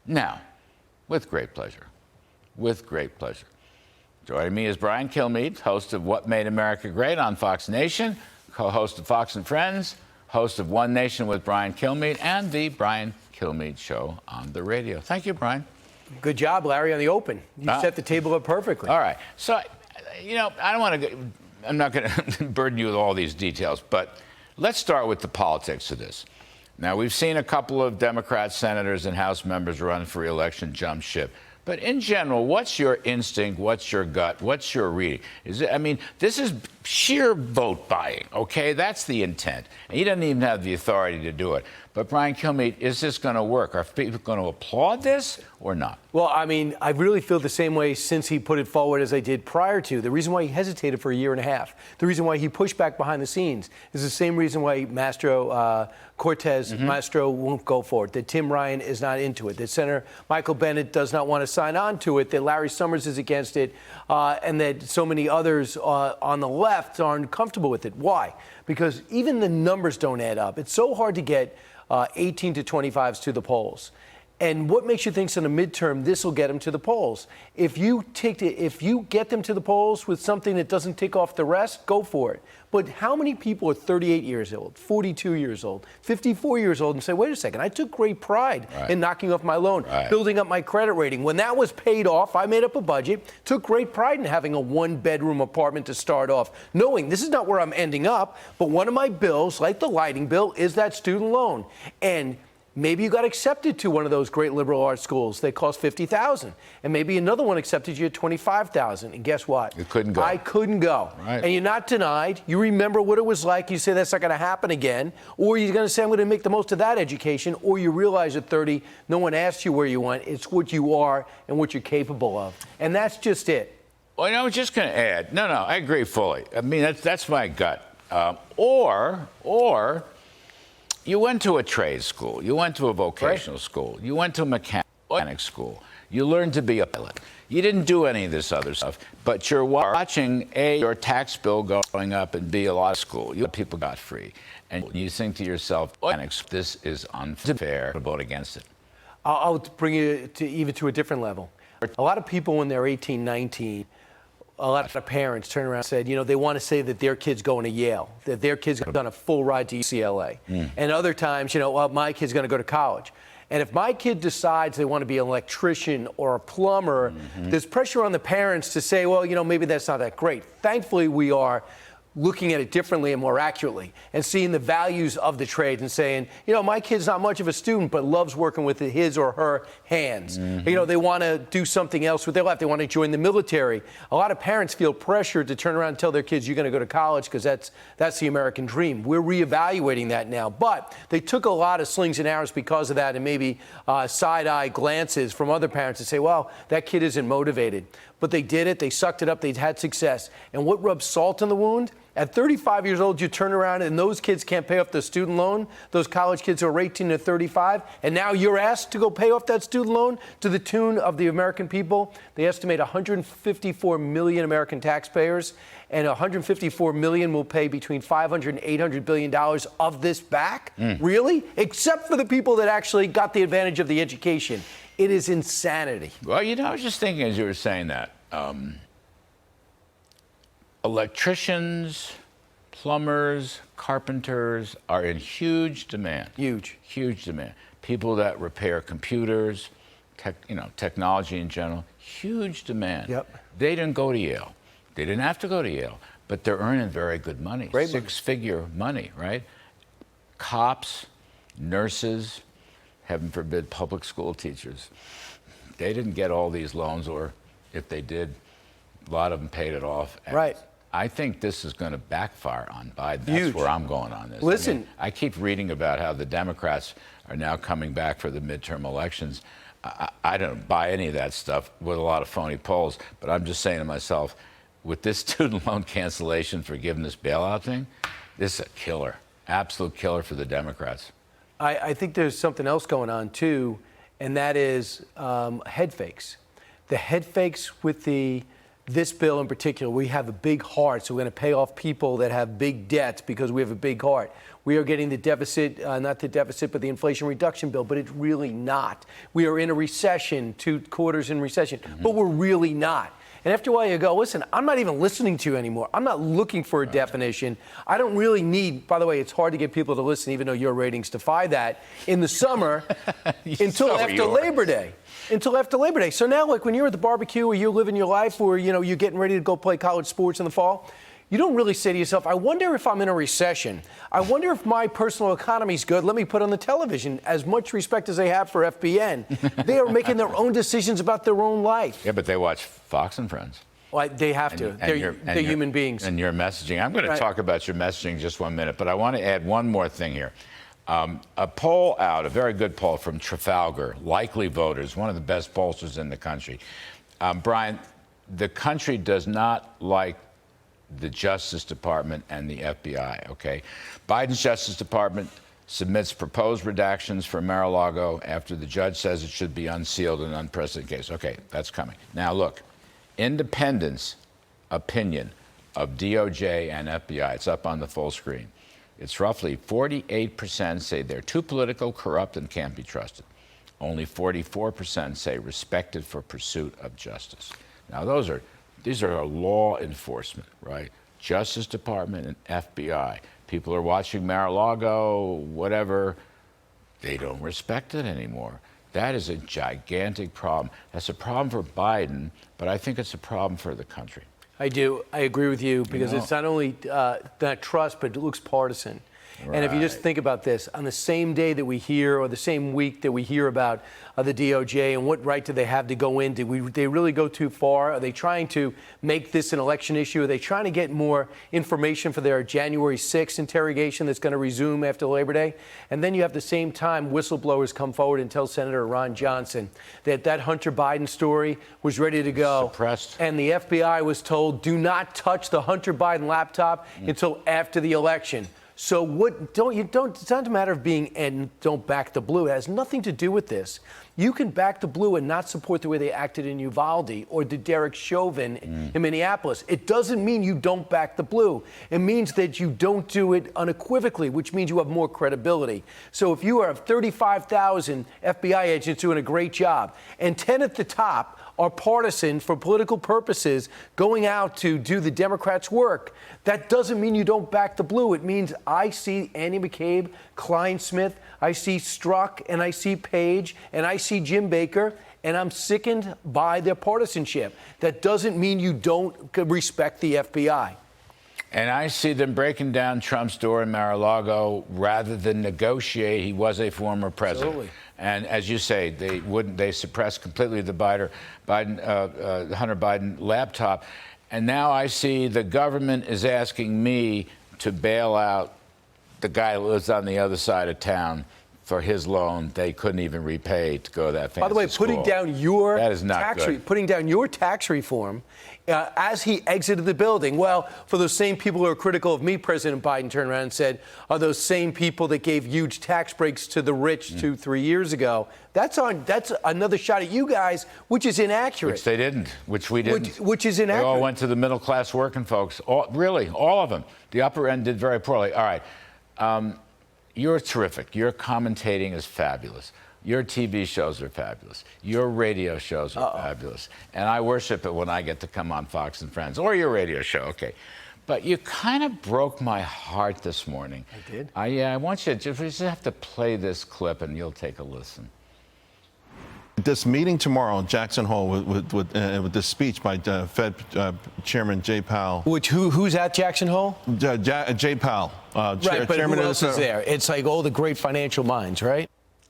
Now, with great pleasure, joining me is Brian Kilmeade, host of What Made America Great on Fox Nation, co-host of Fox and Friends, host of One Nation with Brian Kilmeade, and the Brian Kilmeade Show on the radio. Thank you, Brian. Good job, Larry, on the open. You set the table up perfectly. All right. So, I'm not going to burden you with all these details, but let's start with the politics of this. Now, we've seen a couple of Democrat senators and House members run for re-election jump ship. But in general, what's your instinct? What's your gut? What's your reading? This is sheer vote buying, okay? That's the intent. And he doesn't even have the authority to do it. But Brian Kilmeade, is this going to work? Are people going to applaud this or not? Well, I really feel the same way since he put it forward as I did prior to. The reason why he hesitated for a year and a half, the reason why he pushed back behind the scenes is the same reason why Cortez Maestro won't go for it, that Tim Ryan is not into it, that Senator Michael Bennet does not want to sign on to it, that Larry Summers is against it, and that so many others on the left aren't comfortable with it. Why? Because even the numbers don't add up. It's so hard to get 18 to 25s to the polls. And what makes you think in a midterm this will get them to the polls? If you get them to the polls with something that doesn't tick off the rest, go for it. But how many people are 38 years old, 42 years old, 54 years old and say, wait a second, I took great pride in knocking off my loan, building up my credit rating. When that was paid off, I made up a budget, took great pride in having a one-bedroom apartment to start off, knowing this is not where I'm ending up, but one of my bills, like the lighting bill, is that student loan. And maybe you got accepted to one of those great liberal arts schools. They cost $50,000. And maybe another one accepted you at $25,000. And guess what? You couldn't go. I couldn't go. Right. And you're not denied. You remember what it was like. You say that's not going to happen again. Or you're going to say I'm going to make the most of that education. Or you realize at 30, no one asked you where you went. It's what you are and what you're capable of. And that's just it. Well, I was just going to add. No, I agree fully. That's my gut. Or you went to a trade school. You went to a vocational school. You went to a mechanic school. You learned to be a pilot. You didn't do any of this other stuff, but you're watching your tax bill going up and B, a lot of school. People got free. And you think to yourself, this is unfair, to vote against it. I'll bring you to a different level. A lot of people when they're 18, 19, a lot of parents turn around and said, they want to say that their kid's going to Yale, that their kid's done a full ride to UCLA. And other times, my kid's going to go to college. And if my kid decides they want to be an electrician or a plumber, there's pressure on the parents to say, well, maybe that's not that great. Thankfully, we are looking at it differently and more accurately and seeing the values of the trade and saying, my kid's not much of a student, but loves working with his or her hands. They want to do something else with their life. They want to join the military. A lot of parents feel pressured to turn around and tell their kids, you're going to go to college because that's the American dream. We're reevaluating that now. But they took a lot of slings and arrows because of that and maybe side-eye glances from other parents to say, well, that kid isn't motivated. But they did it. They sucked it up. They had success. And what rubs salt in the wound? At 35 years old, you turn around and those kids can't pay off the student loan, those college kids who are 18 to 35, and now you're asked to go pay off that student loan to the tune of the American people. They estimate 154 million American taxpayers, and 154 million will pay between $500 and $800 billion of this back? Really? Except for the people that actually got the advantage of the education. It is insanity. Well, I was just thinking as you were saying that, electricians, plumbers, carpenters are in huge demand. Huge demand. People that repair computers, technology in general, huge demand. They didn't go to Yale. They didn't have to go to Yale, but they're earning very good money. Six-figure money, right? Cops, nurses, heaven forbid, public school teachers. They didn't get all these loans, or if they did, a lot of them paid it off. And I think this is going to backfire on Biden. That's where I'm going on this. Listen, I keep reading about how the Democrats are now coming back for the midterm elections. I don't buy any of that stuff with a lot of phony polls, but I'm just saying to myself, with this student loan cancellation forgiveness bailout thing, this is a killer, absolute killer for the Democrats. I think there's something else going on, too, and that is head fakes. The head fakes with the this bill in particular, we have a big heart, so we're going to pay off people that have big debts because we have a big heart. We are getting the deficit, not the deficit, but the Inflation Reduction Bill, but it's really not. We are in a recession, 2 quarters in recession, but we're really not. And after a while you go, listen, I'm not even listening to you anymore. I'm not looking for a definition. I don't really need, by the way, it's hard to get people to listen, even though your ratings defy that, in the summer until after Labor Day. Until after Labor Day. So now, like when you're at the barbecue or you're living your life or, you're getting ready to go play college sports in the fall, you don't really say to yourself, I wonder if I'm in a recession. I wonder if my personal economy's good. Let me put on the television. As much respect as they have for FBN, they are making their own decisions about their own life. Yeah, but they watch Fox and Friends. Well, they have to. They're human beings. And your messaging. I'm going to talk about your messaging in just 1 minute, but I want to add one more thing here. A poll out, a very good poll from Trafalgar, likely voters, one of the best pollsters in the country. Brian, the country does not like the Justice Department and the FBI, okay? Biden's Justice Department submits proposed redactions for Mar-a-Lago after the judge says it should be unsealed in an unprecedented case. Okay, that's coming. Now, look, independents' opinion of DOJ and FBI, it's up on the full screen. It's roughly 48% say they're too political, corrupt, and can't be trusted. Only 44% say respected for pursuit of justice. Now, these are law enforcement, right? Justice Department and FBI. People are watching Mar-a-Lago, whatever. They don't respect it anymore. That is a gigantic problem. That's a problem for Biden, but I think it's a problem for the country. I do. I agree with you because it's not only that trust, but it looks partisan. Right. And if you just think about this, on the same day that we hear, or the same week that we hear about the DOJ and what right do they have to go in, they really go too far? Are they trying to make this an election issue? Are they trying to get more information for their January 6th interrogation that's going to resume after Labor Day? And then you have the same time whistleblowers come forward and tell Senator Ron Johnson that Hunter Biden story was ready to go. Suppressed. And the FBI was told, do not touch the Hunter Biden laptop until after the election. So it doesn't matter of being and don't back the blue. It has nothing to do with this. You can back the blue and not support the way they acted in Uvalde or the Derek Chauvin in Minneapolis. It doesn't mean you don't back the blue. It means that you don't do it unequivocally, which means you have more credibility. So if you have 35,000 FBI agents doing a great job and 10 at the top are partisan for political purposes going out to do the Democrats' work, that doesn't mean you don't back the blue. It means I see Andy McCabe, Klein-Smith, I see Strzok, and I see Page, and I see Jim Baker, and I'm sickened by their partisanship. That doesn't mean you don't respect the FBI. And I see them breaking down Trump's door in Mar-a-Lago rather than negotiate. He was a former president. Absolutely. And as you say, they suppressed completely the Hunter Biden laptop. And now I see the government is asking me to bail out the guy who lives on the other side of town for his loan they couldn't even repay to go to that fancy school. By the way, putting down your tax reform as he exited the building. Well, for those same people who are critical of me, President Biden turned around and said, are those same people that gave huge tax breaks to the rich 2-3 years ago. That's another shot at you guys, which is inaccurate. Which they didn't, which we didn't. Which is inaccurate. They all went to the middle-class working folks. All of them. The upper end did very poorly. All right. You're terrific. Your commentating is fabulous. Your TV shows are fabulous. Your radio shows are fabulous. And I worship it when I get to come on Fox and Friends or your radio show. Okay. But you kind of broke my heart this morning. I did? Yeah, I want you to just have to play this clip and you'll take a listen. This meeting tomorrow in Jackson Hole with this speech by Fed Chairman Jay Powell. Who's at Jackson Hole? Jay Powell. Right, but who else is there? It's like all the great financial minds, right?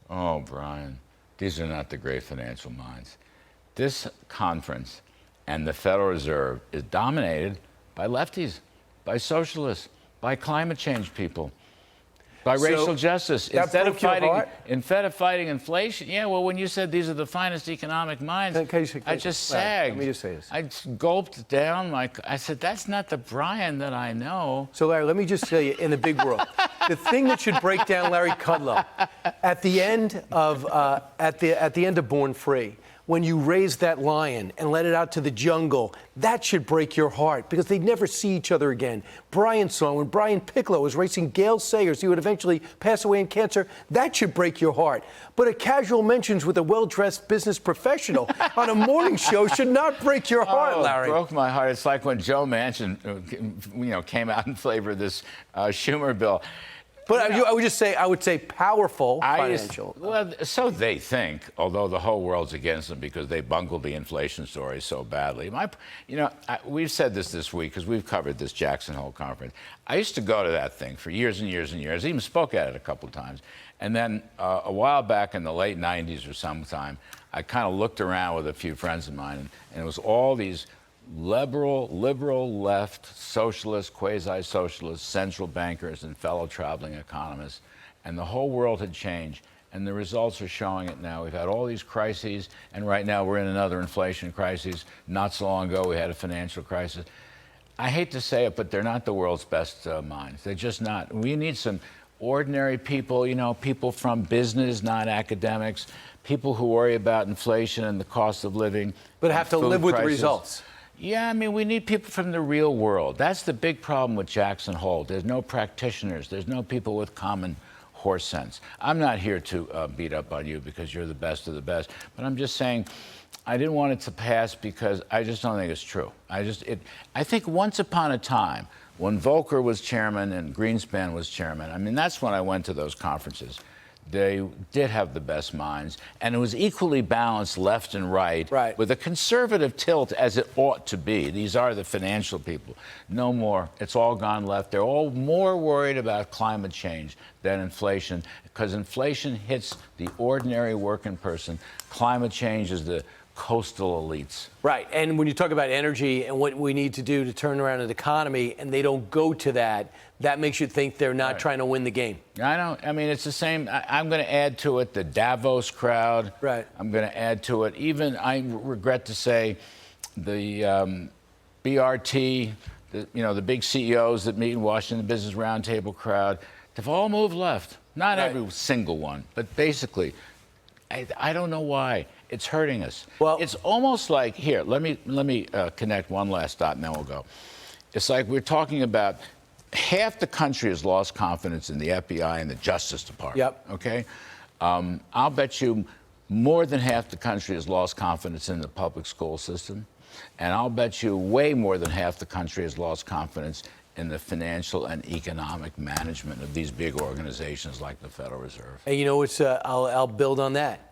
Oh, Brian, these are not the great financial minds. This conference and the Federal Reserve is dominated by lefties, by socialists, by climate change people, by racial justice. Instead of fighting inflation, yeah, well, when you said these are the finest economic minds, I just sagged. Let me just say this. I gulped down. I said, that's not the Brian that I know. So, Larry, let me just tell you, in the big world, the thing that should break down Larry Kudlow, at the end of Born Free, when you raise that lion and let it out to the jungle, that should break your heart because they'd never see each other again. Brian saw when Brian Kudlow was racing Gale Sayers, he would eventually pass away in cancer. That should break your heart. But a casual mentions with a well-dressed business professional on a morning show should not break your heart, Larry. It broke my heart. It's like when Joe Manchin, came out in favor of this Schumer bill. But I would say powerful financial. Well, so they think, although the whole world's against them because they bungled the inflation story so badly. We've said this week because we've covered this Jackson Hole conference. I used to go to that thing for years and years and years. I even spoke at it a couple of times. And then a while back in the late 90s or sometime, I kind of looked around with a few friends of mine, and it was all these liberal left, socialist, quasi-socialist, central bankers and fellow traveling economists. And the whole world had changed. And the results are showing it now. We've had all these crises, and right now we're in another inflation crisis. Not so long ago, we had a financial crisis. I hate to say it, but they're not the world's best minds. They're just not. We need some ordinary people, people from business, not academics, people who worry about inflation and the cost of living. But have to live with the results. Yeah, we need people from the real world. That's the big problem with Jackson Hole. There's no practitioners. There's no people with common horse sense. I'm not here to beat up on you because you're the best of the best, but I'm just saying I didn't want it to pass because I just don't think it's true. I think once upon a time, when Volcker was chairman and Greenspan was chairman, that's when I went to those conferences. They did have the best minds, and it was equally balanced left and right, with a conservative tilt as it ought to be. These are the financial people. No more. It's all gone left. They're all more worried about climate change than inflation, because inflation hits the ordinary working person. Climate change is the coastal elites. Right. And when you talk about energy and what we need to do to turn around an economy, and they don't go to that, that makes you think they're not trying to win the game. I know. It's the same. I'm going to add to it the Davos crowd. Right. I'm going to add to it even, I regret to say, the BRT, the big CEOs that meet in Washington, the Business Roundtable crowd. They've all moved left. Not every single one, but basically. I don't know why. It's hurting us. Well, it's almost like, here, let me connect one last thought and then we'll go. It's like we're talking about half the country has lost confidence in the FBI and the Justice Department. Yep. Okay? I'll bet you more than half the country has lost confidence in the public school system. And I'll bet you way more than half the country has lost confidence in the financial and economic management of these big organizations like the Federal Reserve. And I'll build on that.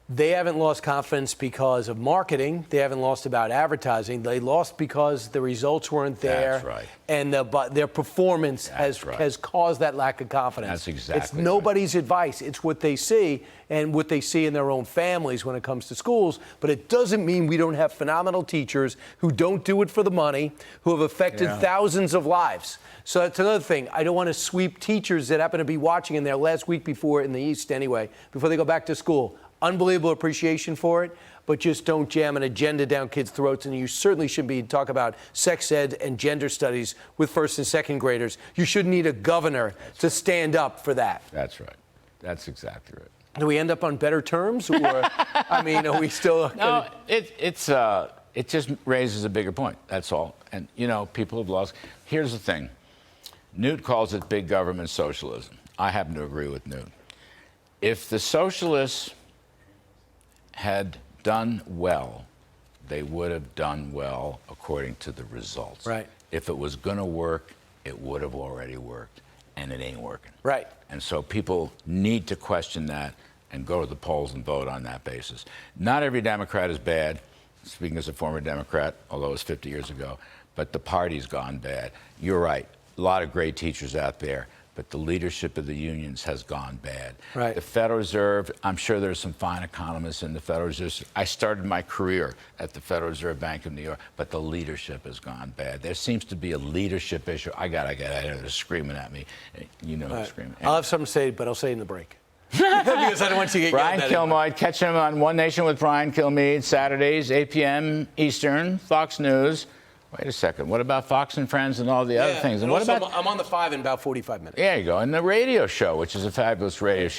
They haven't lost confidence because of marketing. They haven't lost about advertising. They lost because the results weren't there. That's right. And their performance has caused that lack of confidence. That's exactly It's nobody's advice. It's what they see and what they see in their own families when it comes to schools. But it doesn't mean we don't have phenomenal teachers who don't do it for the money, who have affected thousands of lives. So that's another thing. I don't want to sweep teachers that happen to be watching in their last week before, in the East anyway, before they go back to school. Unbelievable appreciation for it, but just don't jam an agenda down kids' throats. And you certainly shouldn't be talking about sex ed and gender studies with first and second graders. You shouldn't need a governor to stand up for that. That's right. That's exactly right. Do we end up on better terms, or are we still? No, it just raises a bigger point. That's all. And people have lost. Here's the thing. Newt calls it big government socialism. I happen to agree with Newt. If the socialists had done well, they would have done well according to the results. Right. If it was going to work, it would have already worked, and it ain't working. Right. And so people need to question that and go to the polls and vote on that basis. Not every Democrat is bad, speaking as a former Democrat, although it was 50 years ago, but the party's gone bad. You're right. A lot of great teachers out there, but the leadership of the unions has gone bad. Right. The Federal Reserve, I'm sure there's some fine economists in the Federal Reserve. I started my career at the Federal Reserve Bank of New York, but the leadership has gone bad. There seems to be a leadership issue. I gotta get out of here. They're screaming at me. Who's screaming. I'll have something to say, but I'll say it in the break. Because I don't want you to get Brian Kilmeade, catch him on One Nation with Brian Kilmeade, Saturdays, 8 p.m. Eastern, Fox News. Wait a second. What about Fox and Friends and all the other things? And what also, about? I'm on the 5 in about 45 minutes. There you go. And the radio show, which is a fabulous radio show.